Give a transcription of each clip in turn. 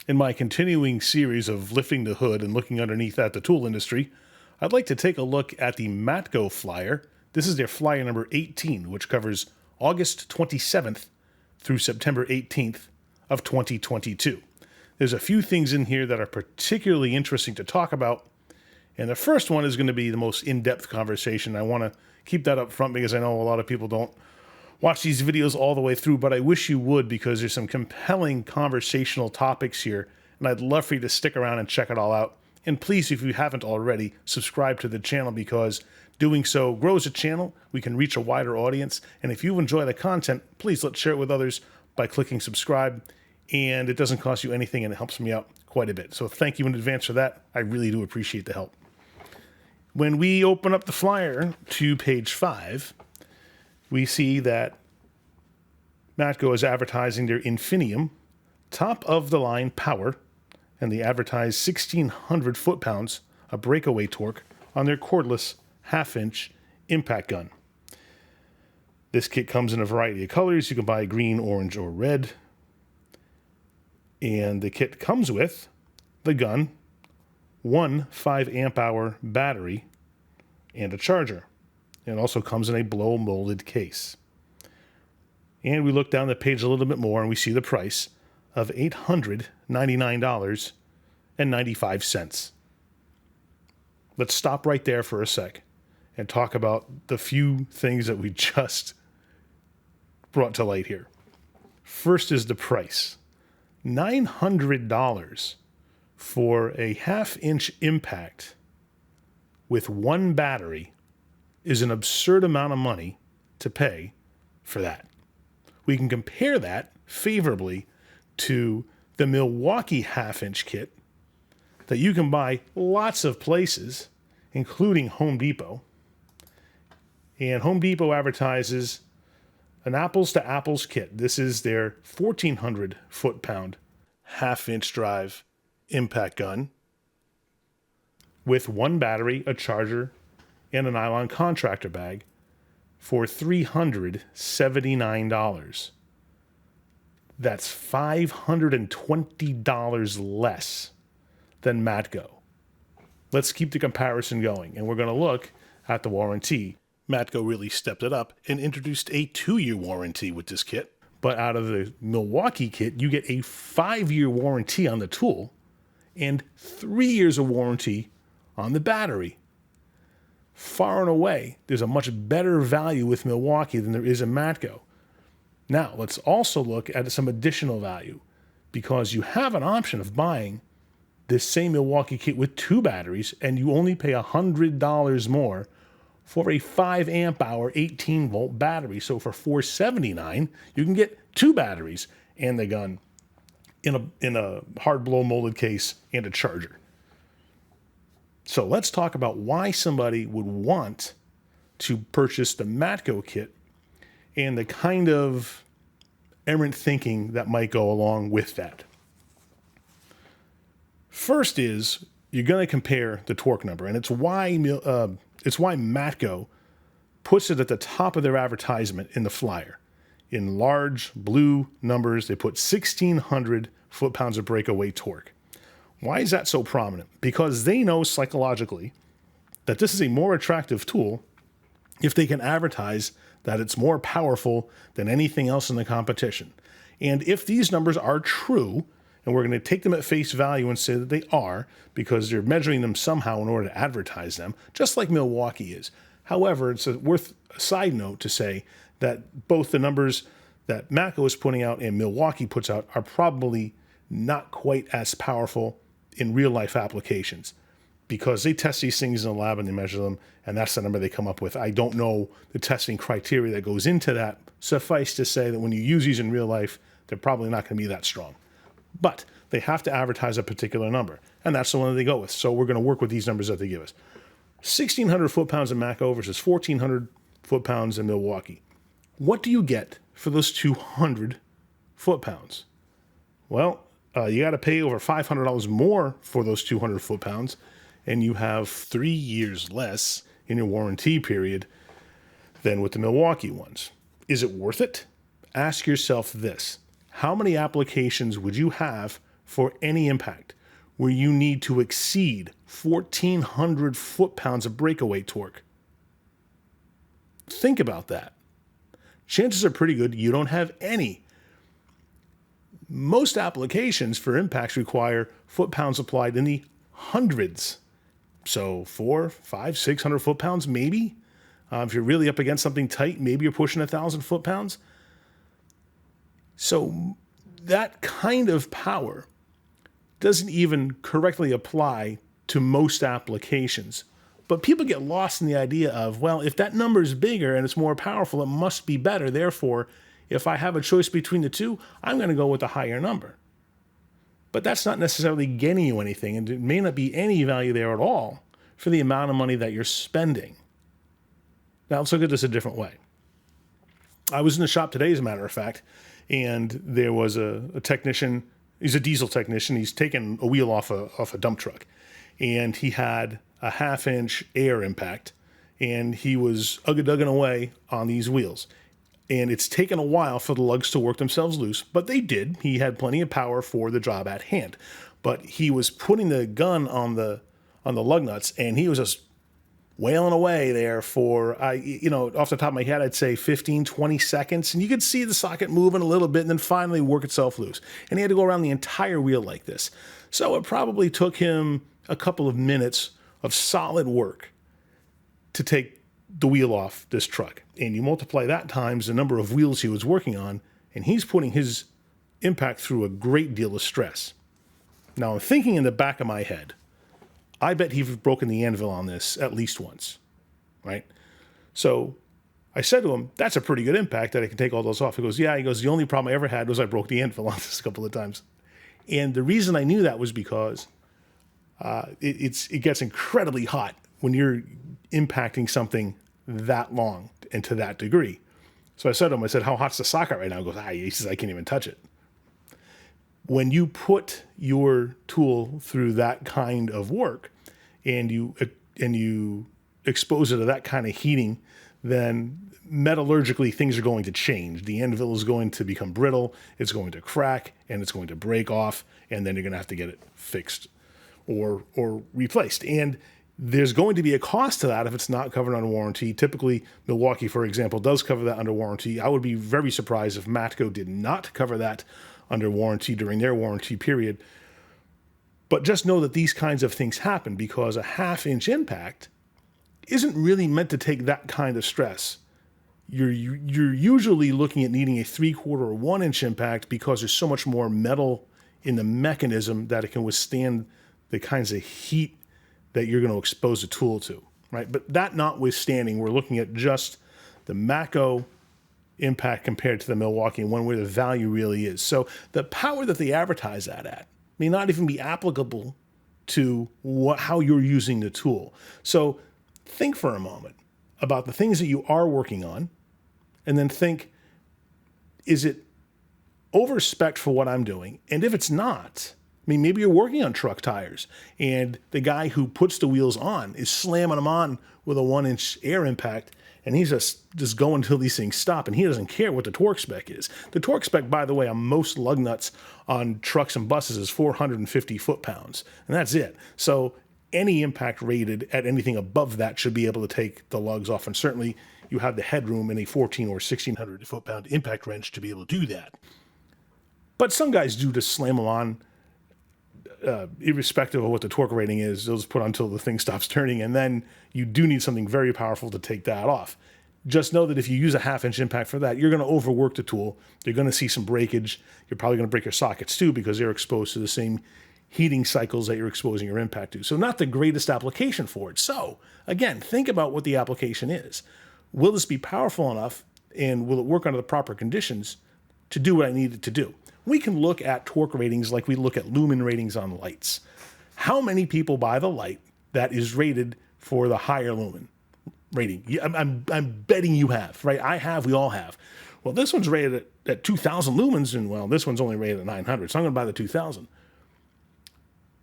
In my continuing series of lifting the hood and looking underneath at the tool industry, I'd like to take a look at the Matco flyer. This is their flyer number 18, which covers August 27th through September 18th of 2022. There's a few things in here that are particularly interesting to talk about, and the first one is going to be the most in-depth conversation. I want to keep that up front because I know a lot of people don't watch these videos all the way through, but I wish you would, because there's some compelling conversational topics here, and I'd love for you to stick around and check it all out. And please, if you haven't already, subscribe to the channel, because doing so grows the channel. We can reach a wider audience, and if you enjoy the content, please let's share it with others by clicking subscribe, and it doesn't cost you anything, and it helps me out quite a bit. So thank you in advance for that. I really do appreciate the help. When we open up the flyer to page 5, we see that Matco is advertising their Infinium top-of-the-line power, and they advertise 1,600 foot-pounds of breakaway torque on their cordless half-inch impact gun. This kit comes in a variety of colors. You can buy green, orange, or red. And the kit comes with the gun, one 5 amp hour battery, and a charger. It also comes in a blow molded case. And we look down the page a little bit more and we see the price of $899.95. Let's stop right there for a sec and talk about the few things that we just brought to light here. First is the price. $900 for a half-inch impact with one battery is an absurd amount of money to pay for that. We can compare that favorably to the Milwaukee half-inch kit that you can buy lots of places, including Home Depot. And Home Depot advertises an apples-to-apples kit. This is their 1,400 foot-pound half-inch drive impact gun with one battery, a charger, and a nylon contractor bag for $379. That's $520 less than Matco. Let's keep the comparison going, and we're going to look at the warranty. Matco really stepped it up and introduced a 2-year warranty with this kit. But out of the Milwaukee kit, you get a 5-year warranty on the tool and 3 years of warranty on the battery. Far and away, there's a much better value with Milwaukee than there is in Matco. Now, let's also look at some additional value, because you have an option of buying this same Milwaukee kit with 2 batteries, and you only pay $100 more for a 5 amp hour 18 volt battery. So for $479, you can get 2 batteries and the gun in a hard blow molded case and a charger. So let's talk about why somebody would want to purchase the Matco kit and the kind of errant thinking that might go along with that. First is, you're going to compare the torque number, and it's why Matco puts it at the top of their advertisement in the flyer. In large blue numbers, they put 1,600 foot-pounds of breakaway torque. Why is that so prominent? Because they know psychologically that this is a more attractive tool if they can advertise that it's more powerful than anything else in the competition. And if these numbers are true, and we're going to take them at face value and say that they are, because they're measuring them somehow in order to advertise them, just like Milwaukee is. However, it's worth a side note to say that both the numbers that Matco is putting out and Milwaukee puts out are probably not quite as powerful in real-life applications, because they test these things in the lab and they measure them, and that's the number they come up with. I don't know the testing criteria that goes into that. Suffice to say that when you use these in real life, they're probably not going to be that strong. But they have to advertise a particular number, and that's the one that they go with. So we're going to work with these numbers that they give us. 1,600 foot-pounds in Matco versus 1,400 foot-pounds in Milwaukee. What do you get for those 200 foot-pounds? Well, you got to pay over $500 more for those 200 foot-pounds, and you have 3 years less in your warranty period than with the Milwaukee ones. Is it worth it? Ask yourself this. How many applications would you have for any impact where you need to exceed 1,400 foot-pounds of breakaway torque. Think about that. Chances are pretty good you don't have any. Most applications for impacts require foot-pounds applied in the hundreds. So 400, 500, 600 foot-pounds maybe. If you're really up against something tight, maybe you're pushing 1,000 foot-pounds. So that kind of power doesn't even correctly apply to most applications. But people get lost in the idea of, well, if that number is bigger and it's more powerful, it must be better. Therefore, if I have a choice between the two, I'm going to go with the higher number. But that's not necessarily getting you anything, and it may not be any value there at all for the amount of money that you're spending. Now, let's look at this a different way. I was in the shop today, as a matter of fact, and there was a technician. He's a diesel technician. He's taken a wheel off a dump truck, and he had a 1/2-inch air impact, and he was ugga-dugging away on these wheels. And it's taken a while for the lugs to work themselves loose, but they did. He had plenty of power for the job at hand. But he was putting the gun on the lug nuts, and he was just wailing away there for, off the top of my head, I'd say 15, 20 seconds. And you could see the socket moving a little bit and then finally work itself loose. And he had to go around the entire wheel like this. So it probably took him a couple of minutes of solid work to take the wheel off this truck. And you multiply that times the number of wheels he was working on, and he's putting his impact through a great deal of stress. Now, I'm thinking in the back of my head, I bet he's broken the anvil on this at least once, right? So I said to him, that's a pretty good impact that I can take all those off. He goes, yeah. He goes, the only problem I ever had was I broke the anvil on this a couple of times. And the reason I knew that was because it gets incredibly hot when you're impacting something that long and to that degree. So I said to him, how hot's the socket right now? He goes, he says, I can't even touch it. When you put your tool through that kind of work and you expose it to that kind of heating, then metallurgically things are going to change. The anvil is going to become brittle, it's going to crack, and it's going to break off, and then you're going to have to get it fixed or replaced. And there's going to be a cost to that if it's not covered under warranty. Typically, Milwaukee, for example, does cover that under warranty. I would be very surprised if Matco did not cover that under warranty during their warranty period. But just know that these kinds of things happen because a 1/2-inch impact isn't really meant to take that kind of stress. You're usually looking at needing a 3/4 or 1-inch impact because there's so much more metal in the mechanism that it can withstand the kinds of heat that you're going to expose the tool to, right? But that notwithstanding, we're looking at just the Matco impact compared to the Milwaukee and one where the value really is. So the power that they advertise that at may not even be applicable to how you're using the tool. So think for a moment about the things that you are working on, and then think, is it over-spec for what I'm doing? And if it's not, maybe you're working on truck tires, and the guy who puts the wheels on is slamming them on with a 1-inch air impact, and he's just going until these things stop, and he doesn't care what the torque spec is. The torque spec, by the way, on most lug nuts on trucks and buses is 450 foot-pounds, and that's it. So any impact rated at anything above that should be able to take the lugs off, and certainly you have the headroom in a 1,400 or 1,600 foot-pound impact wrench to be able to do that. But some guys do just slam them on, irrespective of what the torque rating is. They'll just put on until the thing stops turning, and then you do need something very powerful to take that off. Just know that if you use a 1/2-inch impact for that, you're going to overwork the tool. You're going to see some breakage. You're probably going to break your sockets too because they're exposed to the same heating cycles that you're exposing your impact to. So not the greatest application for it. So again, think about what the application is. Will this be powerful enough, and will it work under the proper conditions to do what I need it to do? We can look at torque ratings like we look at lumen ratings on lights. How many people buy the light that is rated for the higher lumen rating? I'm betting you have, right? I have, we all have. Well, this one's rated at 2,000 lumens, and well, this one's only rated at 900, so I'm going to buy the 2,000.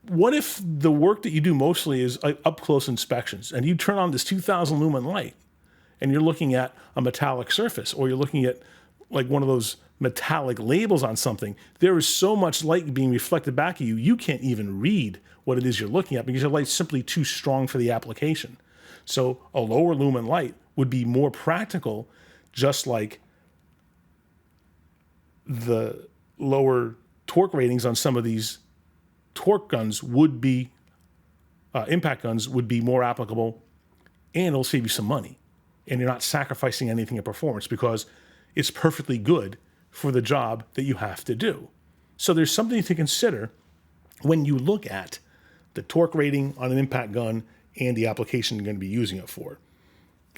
What if the work that you do mostly is up-close inspections, and you turn on this 2,000 lumen light, and you're looking at a metallic surface, or you're looking at like one of those metallic labels on something, there is so much light being reflected back at you, you can't even read what it is you're looking at because the light's simply too strong for the application. So a lower lumen light would be more practical, just like the lower torque ratings on some of these torque guns would be, impact guns would be more applicable, and it'll save you some money. And you're not sacrificing anything in performance because it's perfectly good for the job that you have to do. So there's something to consider when you look at the torque rating on an impact gun and the application you're going to be using it for.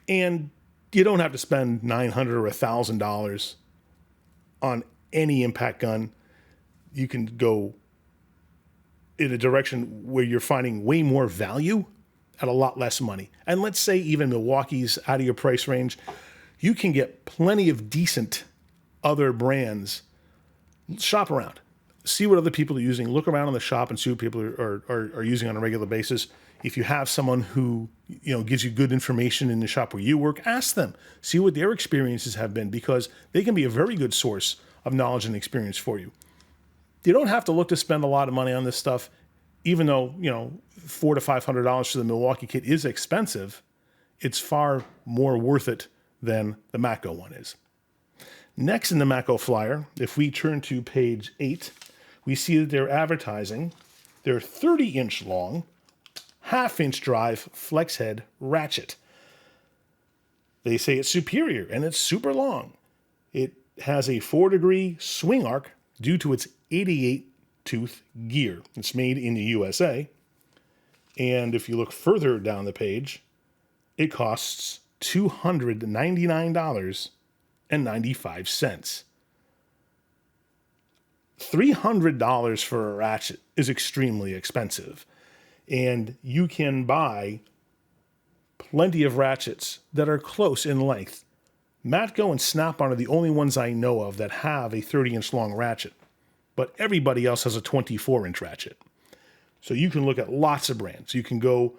And you don't have to spend $900 or $1,000 on any impact gun. You can go in a direction where you're finding way more value at a lot less money. And let's say even Milwaukee's out of your price range, you can get plenty of decent other brands. Shop around. See what other people are using. Look around in the shop and see what people are using on a regular basis. If you have someone who gives you good information in the shop where you work, ask them. See what their experiences have been, because they can be a very good source of knowledge and experience for you. You don't have to look to spend a lot of money on this stuff, even though $400 to $500 for the Milwaukee kit is expensive. It's far more worth it than the Matco one is. Next in the Matco flyer, if we turn to page 8, we see that they're advertising their 30-inch long, half-inch drive flex head ratchet. They say it's superior and it's super long. It has a 4-degree swing arc due to its 88-tooth gear. It's made in the USA. And if you look further down the page, it costs $299.95. $300 for a ratchet is extremely expensive. And you can buy plenty of ratchets that are close in length. Matco and Snap-on are the only ones I know of that have a 30-inch long ratchet, but everybody else has a 24-inch ratchet. So you can look at lots of brands. You can go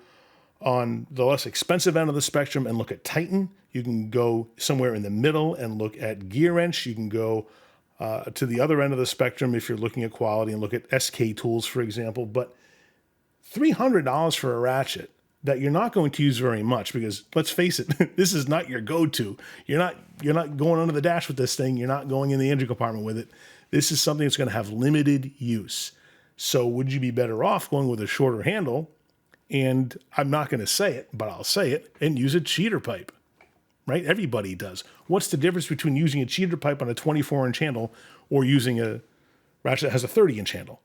on the less expensive end of the spectrum and look at Titan. You can go somewhere in the middle and look at gearwrench. You can go to the other end of the spectrum if you're looking at quality and look at SK Tools, for example. But $300 for a ratchet that you're not going to use very much, because let's face it, this is not your go-to. You're not going under the dash with this thing. You're not going in the engine compartment with it. This is something that's going to have limited use. So would you be better off going with a shorter handle? And I'm not going to say it, but I'll say it, and use a cheater pipe, right? Everybody does. What's the difference between using a cheater pipe on a 24-inch handle or using a ratchet that has a 30-inch handle?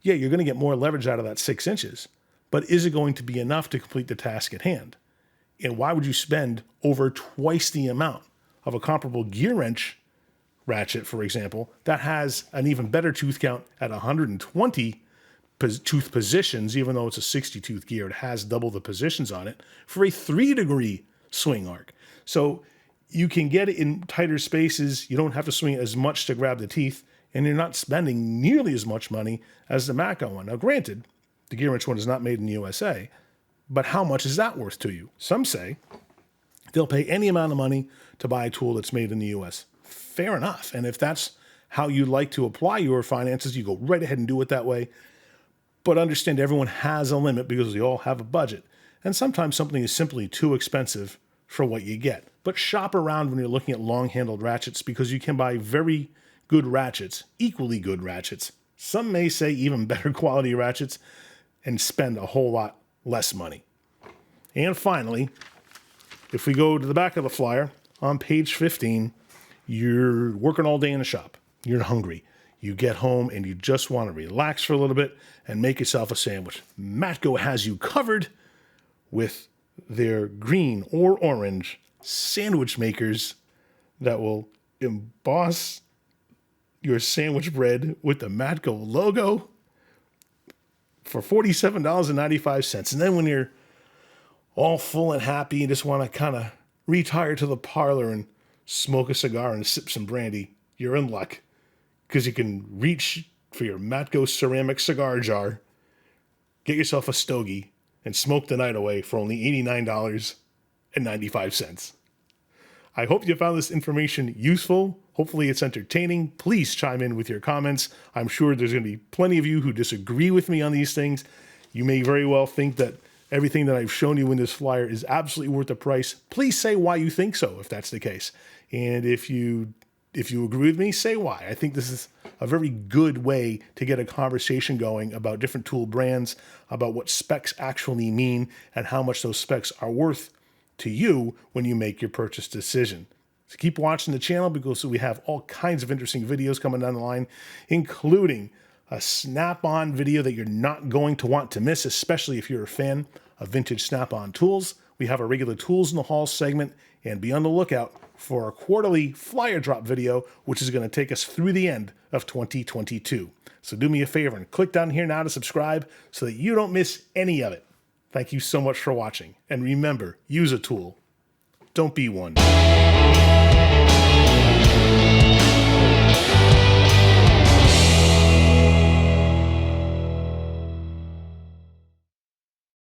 Yeah, you're going to get more leverage out of that 6 inches, but is it going to be enough to complete the task at hand? And why would you spend over twice the amount of a comparable gear wrench ratchet, for example, that has an even better tooth count at 120 tooth positions, even though it's a 60-tooth gear, it has double the positions on it, for a 3-degree swing arc. So you can get it in tighter spaces. You don't have to swing it as much to grab the teeth, and you're not spending nearly as much money as the Matco one. Now, granted, the gearwrench one is not made in the USA, but how much is that worth to you? Some say they'll pay any amount of money to buy a tool that's made in the US. Fair enough. And if that's how you like to apply your finances, you go right ahead and do it that way. But understand everyone has a limit because we all have a budget. And sometimes something is simply too expensive for what you get. But shop around when you're looking at long-handled ratchets, because you can buy very good ratchets, equally good ratchets. Some may say even better quality ratchets, and spend a whole lot less money. And finally, if we go to the back of the flyer, on page 15, you're working all day in the shop. You're hungry. You get home and you just want to relax for a little bit and make yourself a sandwich. Matco has you covered with their green or orange sandwich makers that will emboss your sandwich bread with the Matco logo for $47.95. And then when you're all full and happy and just want to kind of retire to the parlor and smoke a cigar and sip some brandy, you're in luck, because you can reach for your Matco ceramic cigar jar, get yourself a stogie, and smoke the night away for only $89.95. I hope you found this information useful. Hopefully it's entertaining. Please chime in with your comments. I'm sure there's going to be plenty of you who disagree with me on these things. You may very well think that everything that I've shown you in this flyer is absolutely worth the price. Please say why you think so, if that's the case. And if you agree with me, say why. I think this is a very good way to get a conversation going about different tool brands, about what specs actually mean, and how much those specs are worth to you when you make your purchase decision. So keep watching the channel because we have all kinds of interesting videos coming down the line, including a snap-on video that you're not going to want to miss, especially if you're a fan of vintage snap-on tools. We have a regular Tools in the Hall segment, and be on the lookout for our quarterly flyer drop video, which is going to take us through the end of 2022. So do me a favor and click down here now to subscribe so that you don't miss any of it. Thank you so much for watching. And remember, use a tool. Don't be one.